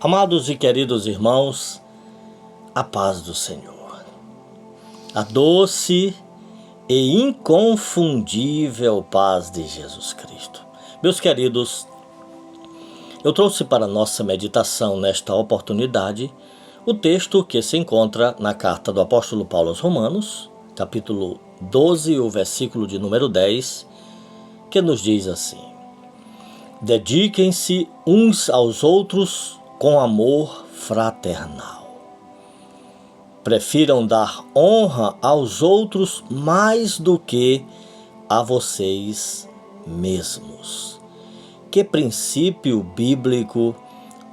Amados e queridos irmãos, a paz do Senhor, a doce e inconfundível paz de Jesus Cristo. Meus queridos, eu trouxe para nossa meditação nesta oportunidade o texto que se encontra na carta do apóstolo Paulo aos Romanos, capítulo 12, o versículo de número 10, que nos diz assim: dediquem-se uns aos outros com amor fraternal. Prefiram dar honra aos outros mais do que a vocês mesmos. Que princípio bíblico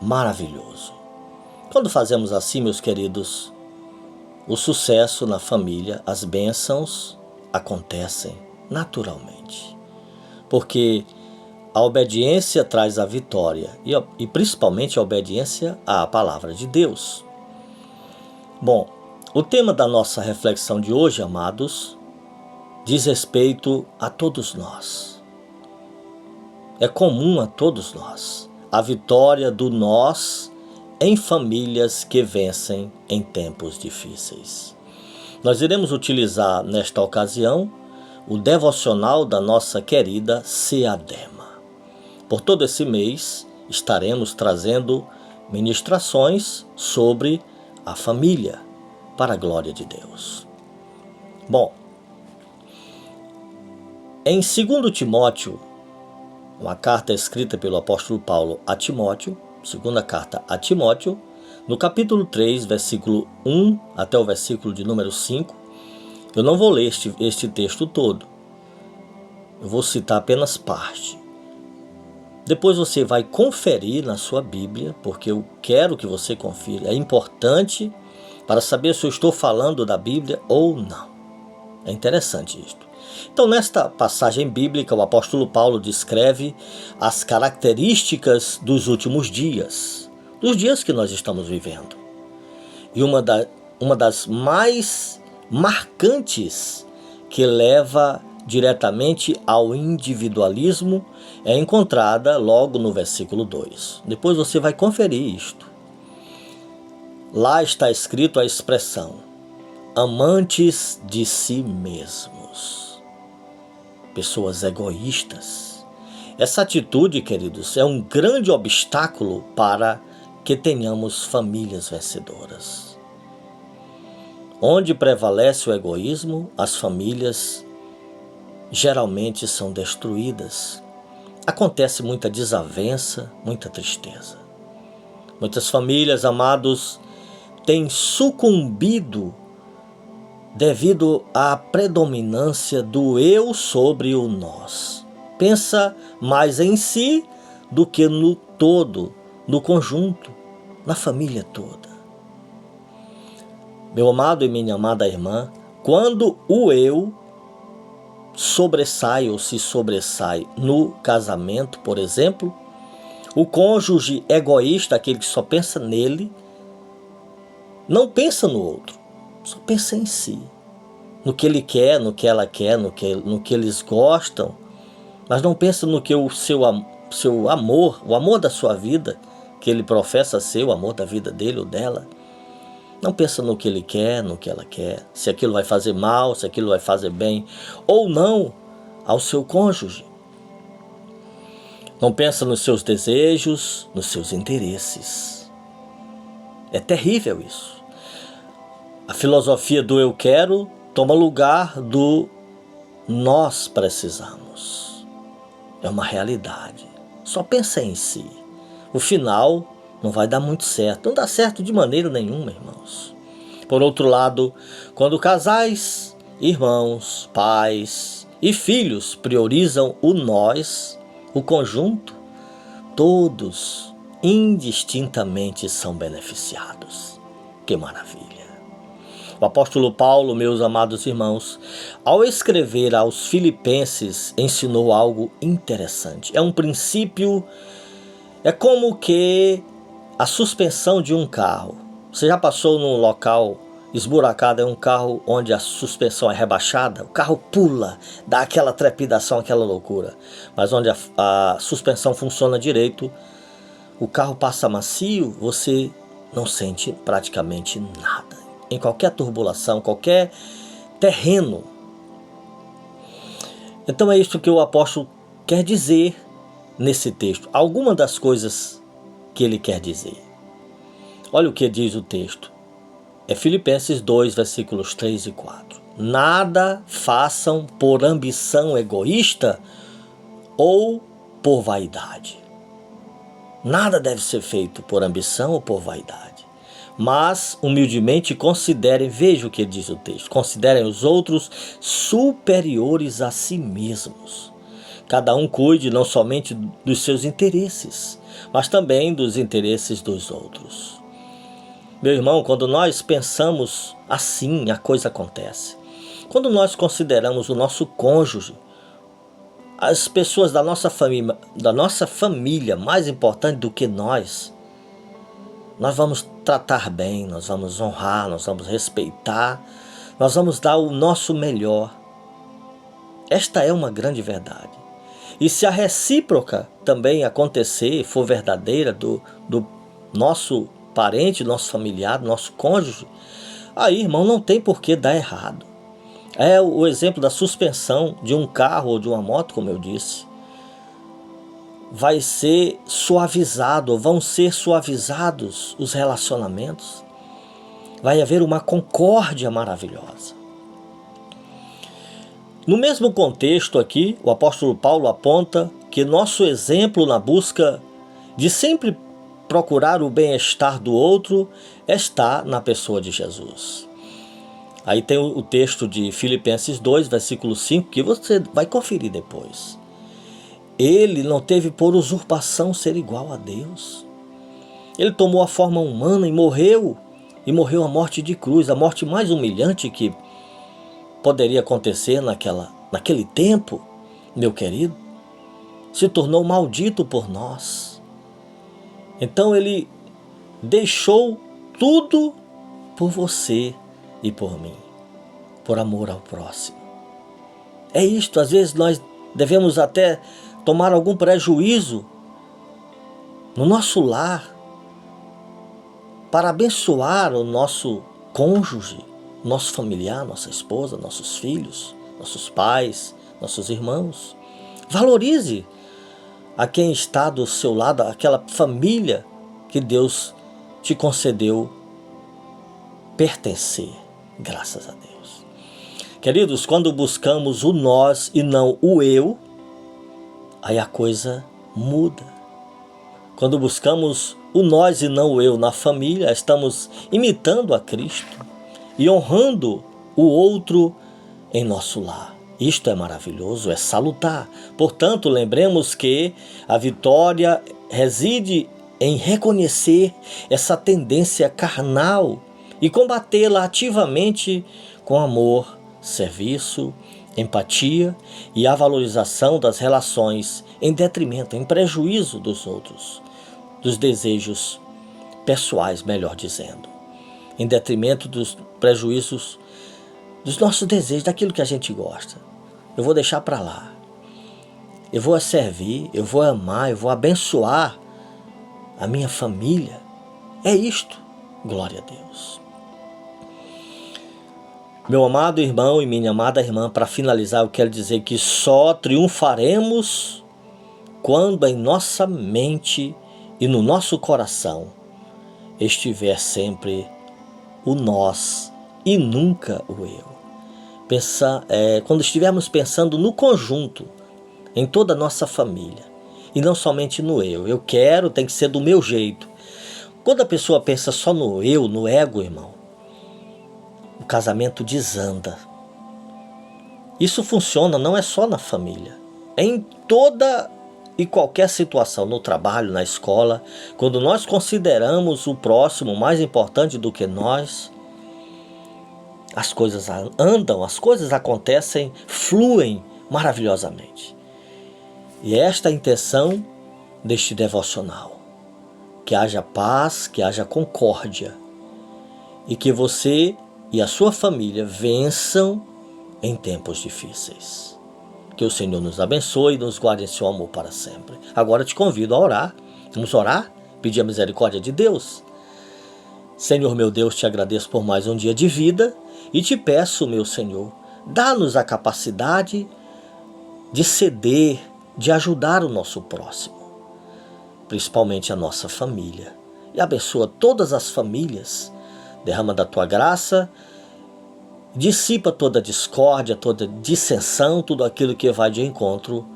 maravilhoso! Quando fazemos assim, meus queridos, o sucesso na família, as bênçãos acontecem naturalmente. Porque a obediência traz a vitória e principalmente a obediência à palavra de Deus. Bom, o tema da nossa reflexão de hoje, amados, diz respeito a todos nós. É comum a todos nós a vitória do nós em famílias que vencem em tempos difíceis. Nós iremos utilizar nesta ocasião o devocional da nossa querida Seadema. Por todo esse mês estaremos trazendo ministrações sobre a família, para a glória de Deus. Bom, em 2 Timóteo, uma carta escrita pelo apóstolo Paulo a Timóteo, segunda carta a Timóteo, no capítulo 3, versículo 1 até o versículo de número 5, eu não vou ler este texto todo, eu vou citar apenas parte. Depois você vai conferir na sua Bíblia, porque eu quero que você confira. É importante para saber se eu estou falando da Bíblia ou não. É interessante isto. Então, nesta passagem bíblica, o apóstolo Paulo descreve as características dos últimos dias, dos dias que nós estamos vivendo. E uma das mais marcantes que leva diretamente ao individualismo é encontrada logo no versículo 2. Depois você vai conferir isto. Lá está escrito a expressão amantes de si mesmos, pessoas egoístas. Essa atitude, queridos, é um grande obstáculo para que tenhamos famílias vencedoras. Onde prevalece o egoísmo, as famílias geralmente são destruídas. Acontece muita desavença, muita tristeza. Muitas famílias, amados, têm sucumbido devido à predominância do eu sobre o nós. Pensa mais em si do que no todo, no conjunto, na família toda. Meu amado e minha amada irmã, quando o eu sobressai ou se sobressai no casamento, por exemplo, o cônjuge egoísta, aquele que só pensa nele, não pensa no outro, só pensa em si, no que ele quer, no que ela quer, no que eles gostam, mas não pensa no que o seu amor, o amor da sua vida, que ele professa ser o amor da vida dele ou dela. Não pensa no que ele quer, no que ela quer, se aquilo vai fazer mal, se aquilo vai fazer bem ou não ao seu cônjuge. Não pensa nos seus desejos, nos seus interesses. É terrível isso. A filosofia do eu quero toma lugar do nós precisamos. É uma realidade. Só pensa em si. O final não vai dar muito certo. Não dá certo de maneira nenhuma, irmãos. Por outro lado, quando casais, irmãos, pais e filhos priorizam o nós, o conjunto, todos indistintamente são beneficiados. Que maravilha! O apóstolo Paulo, meus amados irmãos, ao escrever aos Filipenses, ensinou algo interessante. É um princípio, é como que a suspensão de um carro. Você já passou num local esburacado, é um carro onde a suspensão é rebaixada? O carro pula, dá aquela trepidação, aquela loucura. Mas onde a suspensão funciona direito, o carro passa macio, você não sente praticamente nada. Em qualquer turbulação, qualquer terreno. Então é isso que o apóstolo quer dizer nesse texto. Alguma das coisas que ele quer dizer. Olha o que diz o texto. É Filipenses 2, versículos 3 e 4. Nada façam por ambição egoísta ou por vaidade. Nada deve ser feito por ambição ou por vaidade. Mas, humildemente, considerem, veja o que diz o texto, considerem os outros superiores a si mesmos. Cada um cuide não somente dos seus interesses, mas também dos interesses dos outros. Meu irmão, quando nós pensamos assim, a coisa acontece. Quando nós consideramos o nosso cônjuge, as pessoas da nossa família mais importante do que nós vamos tratar bem, nós vamos honrar, nós vamos respeitar, nós vamos dar o nosso melhor. Esta é uma grande verdade. E se a recíproca também acontecer, for verdadeira, do nosso parente, nosso familiar, nosso cônjuge, aí, irmão, não tem por que dar errado. É o exemplo da suspensão de um carro ou de uma moto, como eu disse. Vai ser suavizado, vão ser suavizados os relacionamentos. Vai haver uma concórdia maravilhosa. No mesmo contexto aqui, o apóstolo Paulo aponta que nosso exemplo na busca de sempre procurar o bem-estar do outro está na pessoa de Jesus. Aí tem o texto de Filipenses 2, versículo 5, que você vai conferir depois. Ele não teve por usurpação ser igual a Deus. Ele tomou a forma humana e morreu a morte de cruz, a morte mais humilhante que poderia acontecer naquele tempo, meu querido. Se tornou maldito por nós. Então ele deixou tudo por você e por mim, por amor ao próximo. É isto, às vezes nós devemos até tomar algum prejuízo no nosso lar para abençoar o nosso cônjuge, nosso familiar, nossa esposa, nossos filhos, nossos pais, nossos irmãos. Valorize a quem está do seu lado, aquela família que Deus te concedeu pertencer, graças a Deus. Queridos, quando buscamos o nós e não o eu, aí a coisa muda. Quando buscamos o nós e não o eu na família, estamos imitando a Cristo e honrando o outro em nosso lar. Isto é maravilhoso, é salutar. Portanto, lembremos que a vitória reside em reconhecer essa tendência carnal e combatê-la ativamente com amor, serviço, empatia e a valorização das relações em detrimento, em prejuízo dos outros, dos desejos pessoais, melhor dizendo, em detrimento dos prejuízos dos nossos desejos, daquilo que a gente gosta. Eu vou deixar para lá. Eu vou servir, eu vou amar, eu vou abençoar a minha família. É isto. Glória a Deus. Meu amado irmão e minha amada irmã, para finalizar, eu quero dizer que só triunfaremos quando em nossa mente e no nosso coração estiver sempre o nós e nunca o eu. Quando estivermos pensando no conjunto, em toda a nossa família, e não somente no eu. Eu quero, tem que ser do meu jeito. Quando a pessoa pensa só no eu, no ego, irmão, o casamento desanda. Isso funciona, não é só na família, é em toda e qualquer situação, no trabalho, na escola. Quando nós consideramos o próximo mais importante do que nós, as coisas andam, as coisas acontecem, fluem maravilhosamente. E esta é a intenção deste devocional. Que haja paz, que haja concórdia. E que você e a sua família vençam em tempos difíceis. Que o Senhor nos abençoe e nos guarde em seu amor para sempre. Agora te convido a orar. Vamos orar? pedir a misericórdia de Deus. Senhor meu Deus, te agradeço por mais um dia de vida e te peço, meu Senhor, dá-nos a capacidade de ceder, de ajudar o nosso próximo, principalmente a nossa família. E abençoa todas as famílias, derrama da tua graça, dissipa toda discórdia, toda dissensão, tudo aquilo que vai de encontro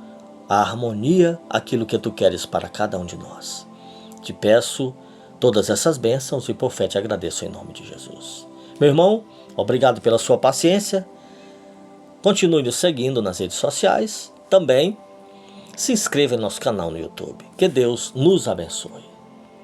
à harmonia, aquilo que tu queres para cada um de nós. Te peço todas essas bênçãos e por fé te agradeço em nome de Jesus. Meu irmão, obrigado pela sua paciência. Continue nos seguindo nas redes sociais. Também se inscreva em nosso canal no YouTube. Que Deus nos abençoe.